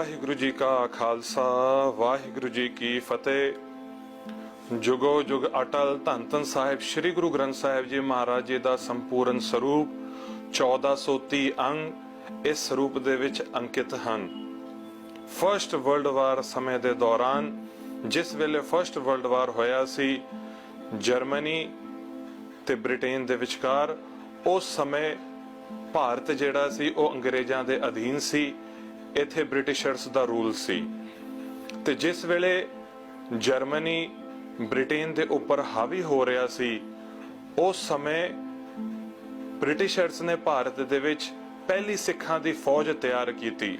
वाहिगुरु जी का खालसा वाहिगुरु जी की फतेह। जुगो जुग अटल धन धन साहिब श्री गुरु ग्रंथ साहिब जी महाराज जी का संपूर्ण स्वरूप 1430 अंग इस स्वरूप दे विच अंकित हन। फर्स्ट वर्ल्ड वार समय दे दौरान जिस वेले फर्स्ट वर्ल्ड वार होया सी जर्मनी ते ब्रिटेन दे विचकार, उस समय भारत जिहड़ा सी वो अंग्रेजां दे अधीन सी, इत्थे ब्रिटिशर्स दा रूल सी। ते जिस वेले जर्मनी ब्रिटेन दे उपर हावी हो रहा सी, उस समय ब्रिटिशर्स ने भारत दे विच पहली सिखां दी फौज तैयार कीती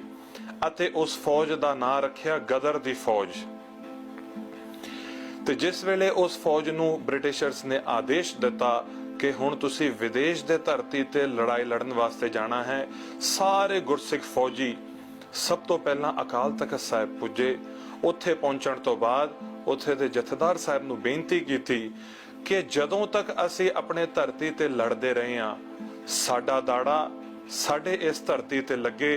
अते उस फौज दा नां रखिया गदर दी फौज। ते जिस वेले उस फौज नूं ब्रिटिशर्स ने आदेश दिता कि हुण तुसीं विदेश दे धरती ते लड़ाई लड़न वास्ते जाना है, सारे गुरसिख फौजी सब तो पहला अकाल तख्त साहिब पुजे। उत्थे पहुंचण तो बाद उत्थे दे जथेदार साहिब नूं बेनती कीती कि जदों तक असीं अपने धरती ते लड़दे रहे हां, साडा दाड़ा साडे इस धरती ते लगे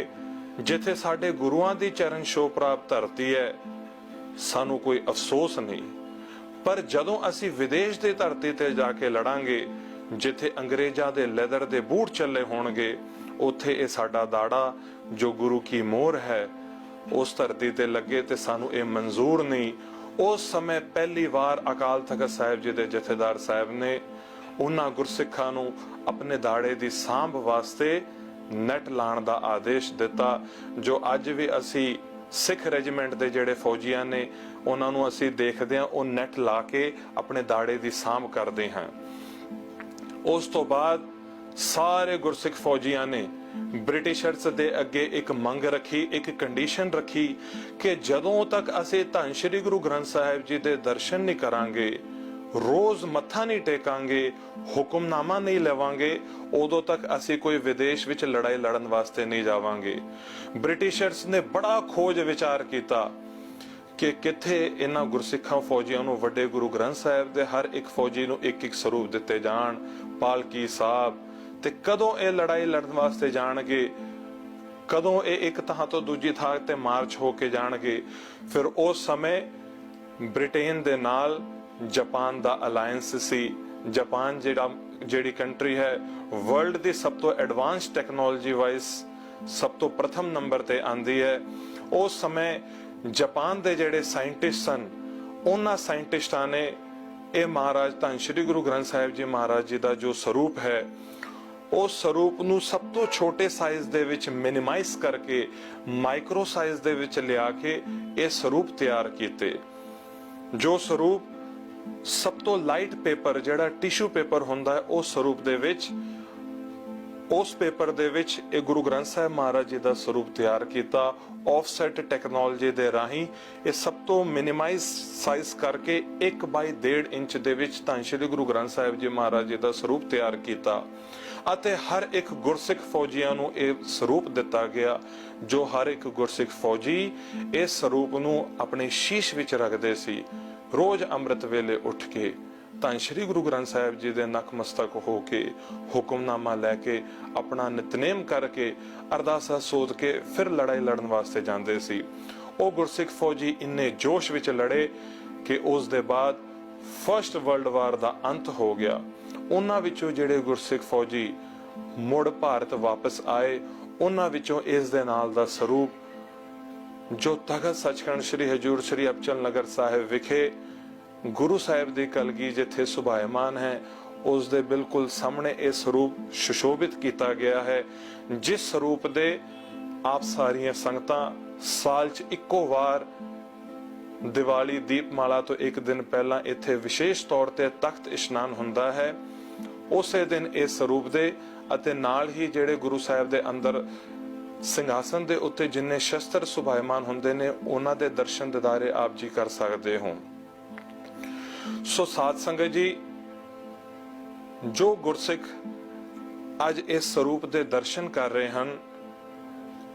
जिथे साडे गुरुआं दी चरण छोह प्राप्त धरती है, सानू कोई अफसोस नहीं। पर जदों असीं विदेश दी धरती ते जाके लड़ांगे जिथे अंग्रेजां दे लैदर दे बूट चले होणगे, उत्थे ये साडा दाड़ा जो गुरु की मोहर है उस धरती ते लगे ते सानू ये मंजूर नहीं। उस समय पहली बार अकाल तख्त साहिब जी दे जथेदार साहिब ने उन्हां गुरसिखां नूं अपने दाड़े दी सांभ वास्ते नैट लाण दा आदेश दिता। जो अज भी असी सिख रेजिमेंट दे जेड़े फौजियां ने उन्हां नूं असी देखदे हां, ओह नैट ला के अपने दाड़े दी सांभ करदे हां। उस तो बाद सारे गुरसिख फौजियां ने ब्रिटिशर्स दे अगे एक मंग रखी, एक कंडीशन रखी कि जदों तक असीं धन श्री गुरु ग्रंथ साहिब जी दे दर्शन नहीं करांगे, रोज मत्था नहीं टेकांगे, हुक्मनामा नहीं लेवांगे, उदों तक असीं कोई विदेश विच लड़ाई लड़न वास्ते नहीं जावांगे। ब्रिटिशर्स ने बड़ा खोज विचार किया कि किथे इन्हां गुरसिखां फौजियां नूं वड्डे गुरु ग्रंथ साहिब दे हर एक फौजी नूं एक एक स्वरूप दिते जाण, पालकी साहब, ते कदों ये लड़ाई लड़न वास्ते जाणगे, कदों ये एक थां तो दूजी थां ते मार्च होके जाणगे। फिर उस समय ब्रिटेन दे नाल जापान दा अलायंस सी। जापान जेड़ी कंट्री है वर्ल्ड दी सब तो एडवांस टैक्नोलॉजी वाइज सब तो प्रथम नंबर ते आंदी है। उस समय जापान दे जेड़े साइंटिस्ट सन, उन्हां साइंटिस्टां ने ये महाराज धन श्री गुरु ग्रंथ साहिब जी महाराज जी दा जो स्वरूप है, उस स्वरूप नूं सब तो छोटे साइज दे विच मिनिमाइज करके माइक्रो साइज दे विच लिया के ये स्वरूप तैयार कीते। जो स्वरूप सब तो लाइट पेपर जेड़ा टिश्यू पेपर हुंदा है, उस स्वरूप दे विच उस पेपर दे विच ये गुरु ग्रंथ साहिब महाराज जी दा स्वरूप तैयार किया। ऑफसेट टेक्नोलॉजी दे राही ये सब तो मिनिमाइज साइज करके 1/1.5 इंच दे विच धन श्री गुरु ग्रंथ साहिब जी महाराज जी दा स्वरूप तैयार किया अते हर एक गुरसिख फौजियां नूं ये स्वरूप दिता गया। जो हर एक गुरसिख फौजी इस स्वरूप नूं अपने शीश विच रखदे सी। रोज अमृत वेले उठ के धन श्री गुरु ग्रंथ साहिब जी दे नकमस्तक होके हुक्मनामा लैके अपना नितनेम करके अरदासा सोच के फिर लड़ाई लड़न वास्ते जांदे सी। वो गुरसिख फौजी इन्ने जोश विच लड़े कि उस दे बाद फर्स्ट वर्ल्ड वार दा अंत हो गया। उन्हां विचों जेड़े गुरसिख फौजी मुड़ भारत वापस आए, उन्हां विचों इस दे नाल दा स्वरूप जो तखत सचखंड श्री हजूर श्री अबचल नगर साहिब विखे गुरु साहिब दी कलगी जिथे सुभायमान है, उस दे बिल्कुल सामने यह स्वरूप सुशोभित किया गया है। जिस स्वरूप दे आप सारियां संगतां साल च इक्को वार दिवाली दीपमाला तो एक दिन पहला इत्थे विशेष तौर ते तख्त इशनान हुंदा है। उसे दिन इस स्वरूप दे अते नाल ही जेड़े गुरु साहिब दे अंदर सिंघासन दे उत्ते जिन्ने शस्त्र सुभायमान हुंदे ने, उन्हां दे दर्शन दिदारे आप जी कर सकते हो। सो साध संगत जी, जो गुरसिख अज इस स्वरूप दे दर्शन कर रहे हैं,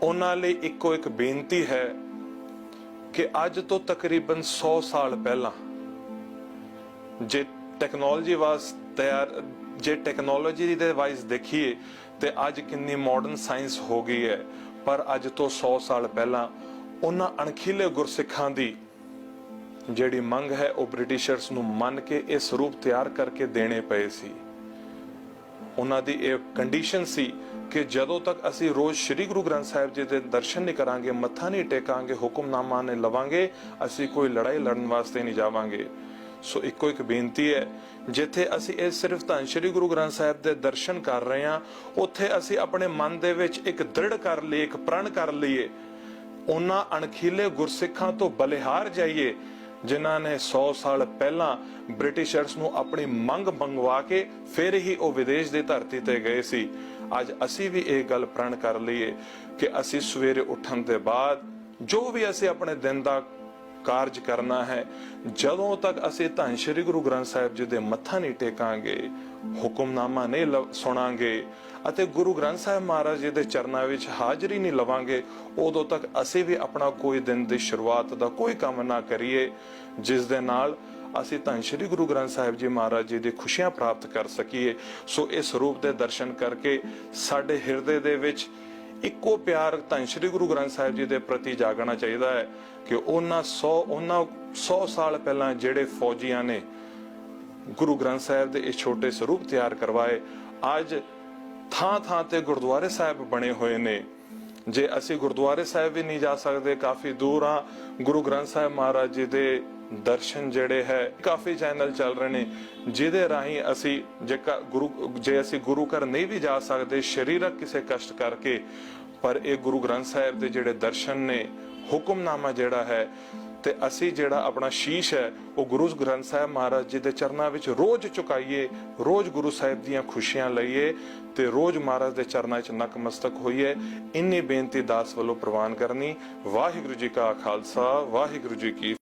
उन्हां लई इक्को एक बेनती है कि अज तो तकरीबन 100 साल पहला जे टेक्नोलॉजी वास तैयार जे टेक्नोलॉजी दे वाइज देखिए तो अज कितनी मॉडर्न साइंस हो गई है, पर अज तो 100 साल पहला ਉਹਨਾਂ ਅਣਖੀਲੇ ਗੁਰਸਿੱਖਾਂ ਦੀ ਜਿਹੜੀ ਮੰਗ ਹੈ ਉਹ ਬ੍ਰਿਟਿਸ਼ਰਸ ਨੂੰ ਮੰਨ ਕੇ ਇਹ ਸਰੂਪ ਤਿਆਰ ਕਰਕੇ ਦੇਣੇ ਪਏ ਸੀ। ਉਹਨਾਂ ਦੀ ਇਹ ਕੰਡੀਸ਼ਨ ਸੀ ਕਿ ਜਦੋਂ ਤੱਕ ਅਸੀਂ ਰੋਜ਼ ਸ੍ਰੀ ਗੁਰੂ ਗ੍ਰੰਥ ਸਾਹਿਬ ਜੀ ਦੇ ਦਰਸ਼ਨ ਨਹੀਂ ਕਰਾਂਗੇ, ਮੱਥਾ ਨਹੀਂ ਟੇਕਾਂਗੇ, ਹੁਕਮਨਾਮਾ ਨਹੀਂ ਲਵਾਂਗੇ, ਅਸੀਂ ਕੋਈ ਲੜਾਈ ਲੜਨ ਵਾਸਤੇ ਨਹੀਂ ਜਾਵਾਂਗੇ। ਸੋ ਇੱਕੋ ਇੱਕ ਬੇਨਤੀ ਹੈ, ਜਿੱਥੇ ਅਸੀਂ ਇਹ ਸਿਰਫ ਧੰਨ ਸ੍ਰੀ ਗੁਰੂ ਗ੍ਰੰਥ ਸਾਹਿਬ ਦੇ ਦਰਸ਼ਨ ਕਰ ਰਹੇ ਹਾਂ, ਉੱਥੇ ਅਸੀਂ ਆਪਣੇ ਮਨ ਦੇ ਵਿੱਚ ਇੱਕ ਦ੍ਰਿੜ ਕਰ ਲਈਏ, ਇੱਕ ਪ੍ਰਣ ਕਰ ਲਈਏ, ਉਹਨਾਂ ਅਣਖੀਲੇ ਗੁਰਸਿੱਖਾਂ ਤੋਂ ਬਲਿਹਾਰ ਜਾਈਏ ਜਿਨ੍ਹਾਂ ਨੇ 100 ਸਾਲ ਪਹਿਲਾਂ ਬ੍ਰਿਟਿਸ਼ਰਸ ਨੂੰ ਆਪਣੀ ਮੰਗ ਮੰਗਵਾ ਕੇ ਫਿਰ ਹੀ ਉਹ ਵਿਦੇਸ਼ ਦੀ ਧਰਤੀ ਤੇ ਗਏ ਸੀ। ਅੱਜ ਅਸੀਂ ਵੀ ਇਹ ਗੱਲ ਪ੍ਰਣ ਕਰ ਲਈਏ ਕਿ ਅਸੀਂ ਸਵੇਰੇ ਉੱਠਣ ਦੇ ਬਾਅਦ ਜੋ ਵੀ ਅਸੀਂ ਆਪਣੇ ਦਿਨ ਦਾ ਕਾਰਜ ਕਰਨਾ ਹੈ, ਜਦੋਂ ਤੱਕ ਅਸੀਂ ਧੰਨ ਸ੍ਰੀ ਗੁਰੂ ਗ੍ਰੰਥ ਸਾਹਿਬ ਜੀ ਦੇ ਮੱਥਾ ਨਹੀਂ ਟੇਕਾਂਗੇ, ਹੁਕਮਨਾਮਾ ਨਹੀਂ ਸੁਣਾਂਗੇ ਅਤੇ ਗੁਰੂ ਗ੍ਰੰਥ ਸਾਹਿਬ ਮਹਾਰਾਜ ਜੀ ਦੇ ਚਰਨਾਂ ਵਿੱਚ ਹਾਜ਼ਰੀ ਨਹੀਂ ਲਵਾਂਗੇ, ਉਦੋਂ ਤੱਕ ਅਸੀਂ ਵੀ ਆਪਣਾ ਕੋਈ ਦਿਨ ਦੀ ਸ਼ੁਰੂਆਤ ਦਾ ਕੋਈ ਕੰਮ ਨਾ ਕਰੀਏ ਜਿਸ ਦੇ ਨਾਲ ਅਸੀਂ ਧੰਨ ਸ੍ਰੀ ਗੁਰੂ ਗ੍ਰੰਥ ਸਾਹਿਬ ਜੀ ਮਹਾਰਾਜ ਜੀ ਦੀ ਖੁਸ਼ੀਆਂ ਪ੍ਰਾਪਤ ਕਰ ਸਕੀਏ। ਸੋ ਇਸ ਸਰੂਪ ਦੇ ਦਰਸ਼ਨ ਕਰਕੇ ਸਾਡੇ ਹਿਰਦੇ ਦੇ ਵਿੱਚ ਇੱਕੋ ਪਿਆਰ ਧੰਨ ਸ੍ਰੀ ਗੁਰੂ ਗ੍ਰੰਥ ਸਾਹਿਬ ਜੀ ਦੇ ਪ੍ਰਤੀ ਜਾਗਣਾ ਚਾਹੀਦਾ ਹੈ ਕਿ ਉਹਨਾਂ 100 ਸਾਲ ਪਹਿਲਾਂ ਜਿਹੜੇ ਫੌਜੀਆਂ ਨੇ ਗੁਰੂ ਗ੍ਰੰਥ ਸਾਹਿਬ ਦੇ ਇਹ ਛੋਟੇ ਸਰੂਪ ਤਿਆਰ ਕਰਵਾਏ, ਅੱਜ ਥਾਂ ਥਾਂ ਤੇ ਗੁਰਦੁਆਰੇ ਸਾਹਿਬ ਬਣੇ ਹੋਏ ਨੇ। ਜੇ ਅਸੀਂ ਗੁਰਦੁਆਰੇ ਸਾਹਿਬ ਵੀ ਨਹੀਂ ਜਾ ਸਕਦੇ, ਕਾਫੀ ਦੂਰ ਆ, ਗੁਰੂ ਗ੍ਰੰਥ ਸਾਹਿਬ ਮਹਾਰਾਜ ਜੀ ਦੇ ਦਰਸ਼ਨ ਜਿਹੜੇ ਹੈ ਕਾਫੀ ਚੈਨਲ ਚੱਲ ਰਹੇ ਨੇ ਜਿਹਦੇ ਰਾਹੀਂ ਅਸੀਂ ਜੇ ਅਸੀਂ ਗੁਰੂ ਘਰ ਨਹੀਂ ਵੀ ਜਾ ਸਕਦੇ ਸਰੀਰਕ ਕਿਸੇ ਕਸ਼ਟ ਕਰਕੇ, ਪਰ ਇਹ ਗੁਰੂ ਗ੍ਰੰਥ ਸਾਹਿਬ ਦੇ ਜਿਹੜੇ ਦਰਸ਼ਨ ਨੇ, ਹੁਕਮਨਾਮਾ ਜਿਹੜਾ ਹੈ, ਤੇ ਅਸੀਂ ਜਿਹੜਾ ਆਪਣਾ ਸ਼ੀਸ਼ ਹੈ ਉਹ ਗੁਰੂ ਗ੍ਰੰਥ ਸਾਹਿਬ ਮਹਾਰਾਜ ਜੀ ਦੇ ਚਰਨਾਂ ਵਿੱਚ ਰੋਜ਼ ਝੁਕਾਈਏ, ਰੋਜ਼ ਗੁਰੂ ਸਾਹਿਬ ਦੀਆਂ ਖੁਸ਼ੀਆਂ ਲਈਏ ਤੇ ਰੋਜ਼ ਮਹਾਰਾਜ ਦੇ ਚਰਨਾਂ 'ਚ ਨਕਮਸਤਕ ਹੋਈਏ। ਇੰਨੀ ਬੇਨਤੀ ਦਾਸ ਵੱਲੋਂ ਪ੍ਰਵਾਨ ਕਰਨੀ। ਵਾਹਿਗੁਰੂ ਜੀ ਕਾ ਖਾਲਸਾ, ਵਾਹਿਗੁਰੂ ਜੀ ਕੀ